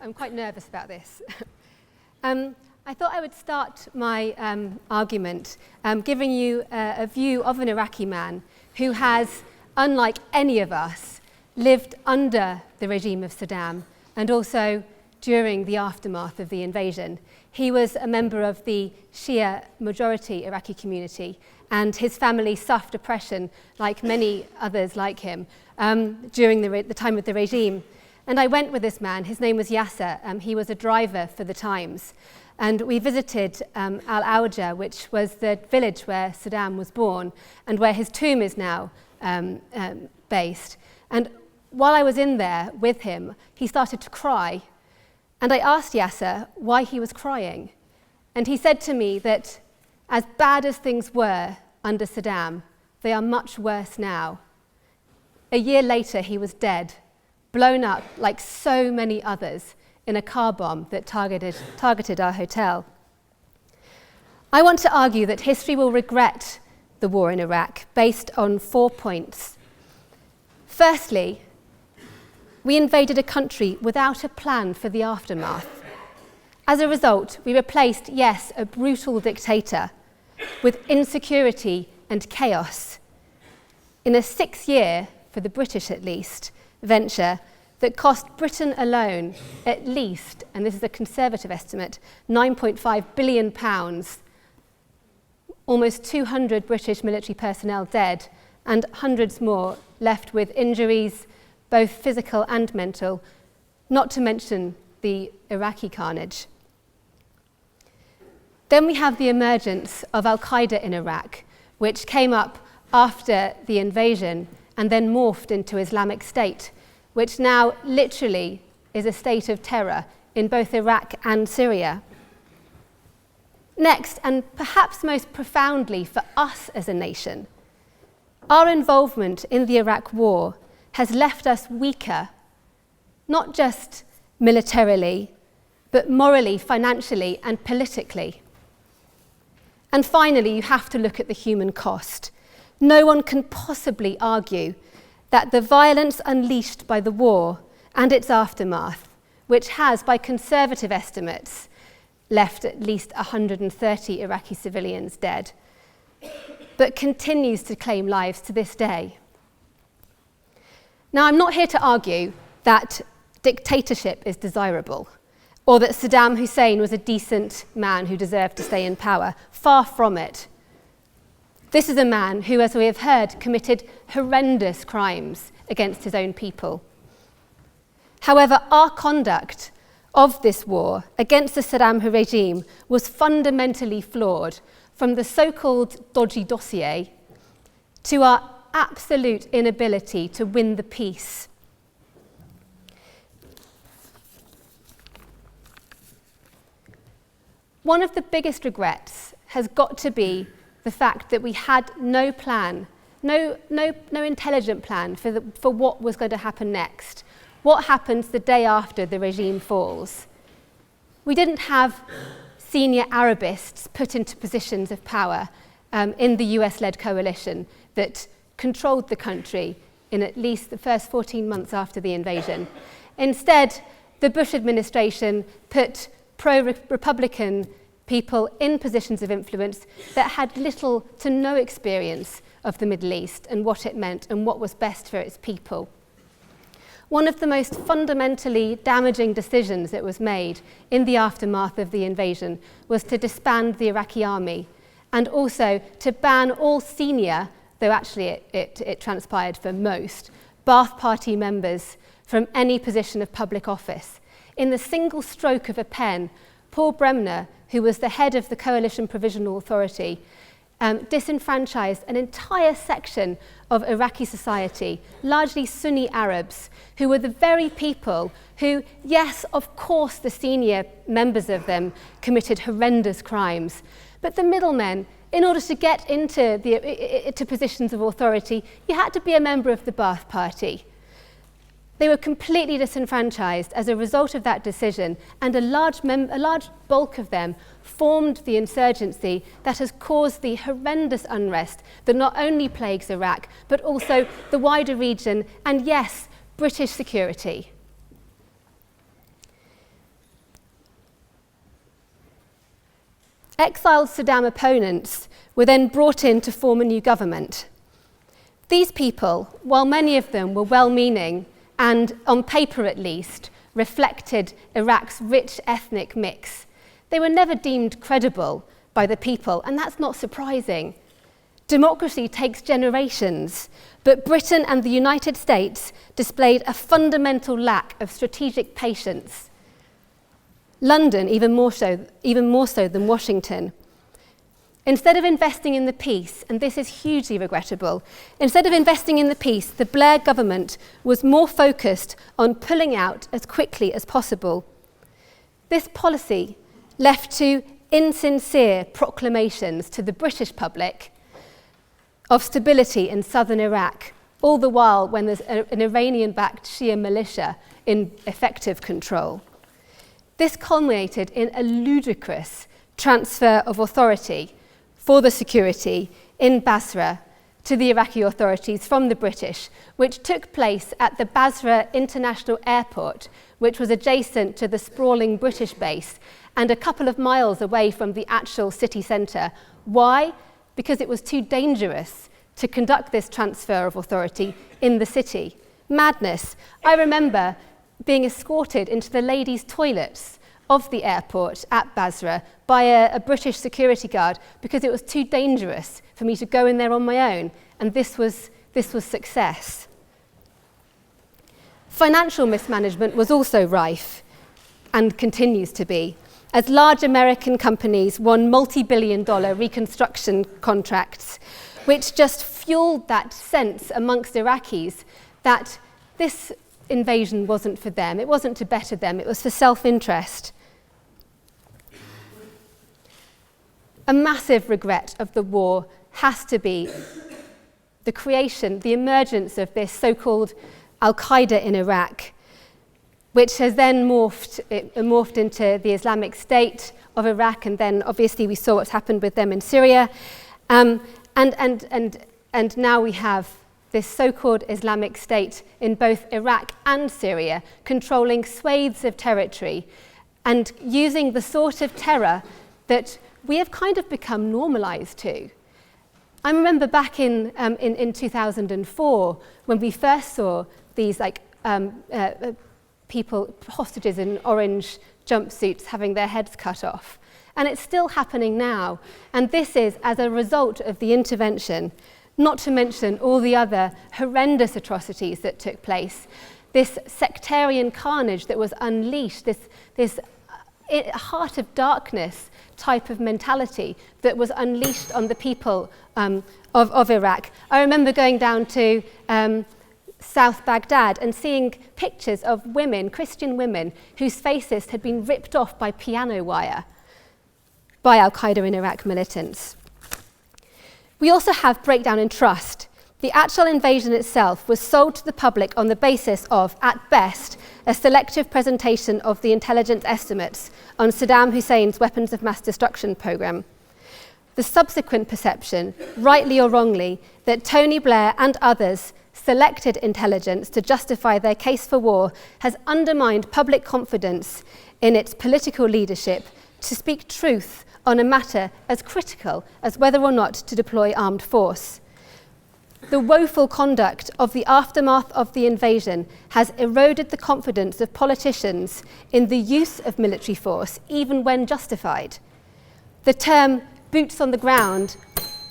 I'm quite nervous about this. I thought I would start my argument giving you a view of an Iraqi man who has, unlike any of us, lived under the regime of Saddam and also during the aftermath of the invasion. He was a member of the Shia majority Iraqi community, and his family suffered oppression like many others like him during the time of the regime. And I went with this man. His name was Yasser. He was a driver for the Times. And we visited Al-Awja, which was the village where Saddam was born and where his tomb is now based. And while I was in there with him, he started to cry. And I asked Yasser why he was crying. And he said to me that as bad as things were under Saddam, they are much worse now. A year later, he was dead, blown up like so many others in a car bomb that targeted our hotel. I want to argue that history will regret the war in Iraq based on 4 points. Firstly, we invaded a country without a plan for the aftermath. As a result, we replaced, yes, a brutal dictator with insecurity and chaos in a 6-year, for the British at least, venture that cost Britain alone at least, and this is a conservative estimate, £9.5 billion, almost 200 British military personnel dead, and hundreds more left with injuries, both physical and mental, not to mention the Iraqi carnage. Then we have the emergence of Al-Qaeda in Iraq, which came up after the invasion and then morphed into Islamic State, which now literally is a state of terror in both Iraq and Syria. Next, and perhaps most profoundly for us as a nation, our involvement in the Iraq War has left us weaker, not just militarily, but morally, financially, and politically. And finally, you have to look at the human cost. No one can possibly argue that the violence unleashed by the war and its aftermath, which has, by conservative estimates, left at least 130 Iraqi civilians dead, but continues to claim lives to this day. Now, I'm not here to argue that dictatorship is desirable, or that Saddam Hussein was a decent man who deserved to stay in power. Far from it. This is a man who, as we have heard, committed horrendous crimes against his own people. However, our conduct of this war against the Saddam regime was fundamentally flawed, from the so-called dodgy dossier to our absolute inability to win the peace. One of the biggest regrets has got to be the fact that we had no plan, no intelligent plan for what was going to happen next. What happens the day after the regime falls? We didn't have senior Arabists put into positions of power in the US-led coalition that controlled the country in at least the first 14 months after the invasion. Instead, the Bush administration put pro-Republican people in positions of influence that had little to no experience of the Middle East and what it meant and what was best for its people. One of the most fundamentally damaging decisions that was made in the aftermath of the invasion was to disband the Iraqi army and also to ban all senior, though actually it transpired for most, Ba'ath Party members from any position of public office. In the single stroke of a pen, Paul Bremner, who was the head of the Coalition Provisional Authority, disenfranchised an entire section of Iraqi society, largely Sunni Arabs, who were the very people who, yes, of course, the senior members of them committed horrendous crimes, but the middlemen, in order to get into positions of authority, you had to be a member of the Ba'ath Party. They were completely disenfranchised as a result of that decision, and a large bulk of them formed the insurgency that has caused the horrendous unrest that not only plagues Iraq, but also the wider region, and yes, British security. exiled Saddam opponents were then brought in to form a new government. These people, while many of them were well-meaning and, on paper at least, reflected Iraq's rich ethnic mix, they were never deemed credible by the people, and that's not surprising. Democracy takes generations, but Britain and the United States displayed a fundamental lack of strategic patience. London, even more so than Washington. Instead of investing in the peace, and this is hugely regrettable, instead of investing in the peace, the Blair government was more focused on pulling out as quickly as possible. This policy left to insincere proclamations to the British public of stability in southern Iraq, all the while when there's an Iranian-backed Shia militia in effective control. This culminated in a ludicrous transfer of authority for the security in Basra to the Iraqi authorities from the British, which took place at the Basra International Airport, which was adjacent to the sprawling British base and a couple of miles away from the actual city centre. Why? Because it was too dangerous to conduct this transfer of authority in the city. Madness. I remember being escorted into the ladies' toilets of the airport at Basra by a British security guard because it was too dangerous for me to go in there on my own, and this was success. Financial mismanagement was also rife and continues to be, as large American companies won multi-billion-dollar reconstruction contracts, which just fueled that sense amongst Iraqis that this invasion wasn't for them, it wasn't to better them, it was for self-interest. A massive regret of the war has to be the emergence of this so-called Al-Qaeda in Iraq, which has then morphed into the Islamic State of Iraq, and then obviously we saw what's happened with them in Syria. And now we have this so-called Islamic State in both Iraq and Syria, controlling swathes of territory and using the sort of terror that we have kind of become normalized to. I remember back in 2004 when we first saw these people, hostages in orange jumpsuits having their heads cut off. And it's still happening now. And this is as a result of the intervention, not to mention all the other horrendous atrocities that took place. This sectarian carnage that was unleashed, this heart of darkness type of mentality that was unleashed on the people of Iraq. I remember going down to South Baghdad and seeing pictures of women, Christian women, whose faces had been ripped off by piano wire by Al-Qaeda in Iraq militants. We also have breakdown in trust. The actual invasion itself was sold to the public on the basis of, at best, a selective presentation of the intelligence estimates on Saddam Hussein's weapons of mass destruction program. The subsequent perception, rightly or wrongly, that Tony Blair and others selected intelligence to justify their case for war has undermined public confidence in its political leadership to speak truth on a matter as critical as whether or not to deploy armed force. The woeful conduct of the aftermath of the invasion has eroded the confidence of politicians in the use of military force, even when justified. The term boots on the ground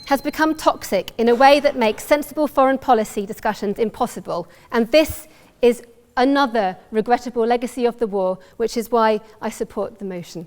has become toxic in a way that makes sensible foreign policy discussions impossible. And this is another regrettable legacy of the war, which is why I support the motion.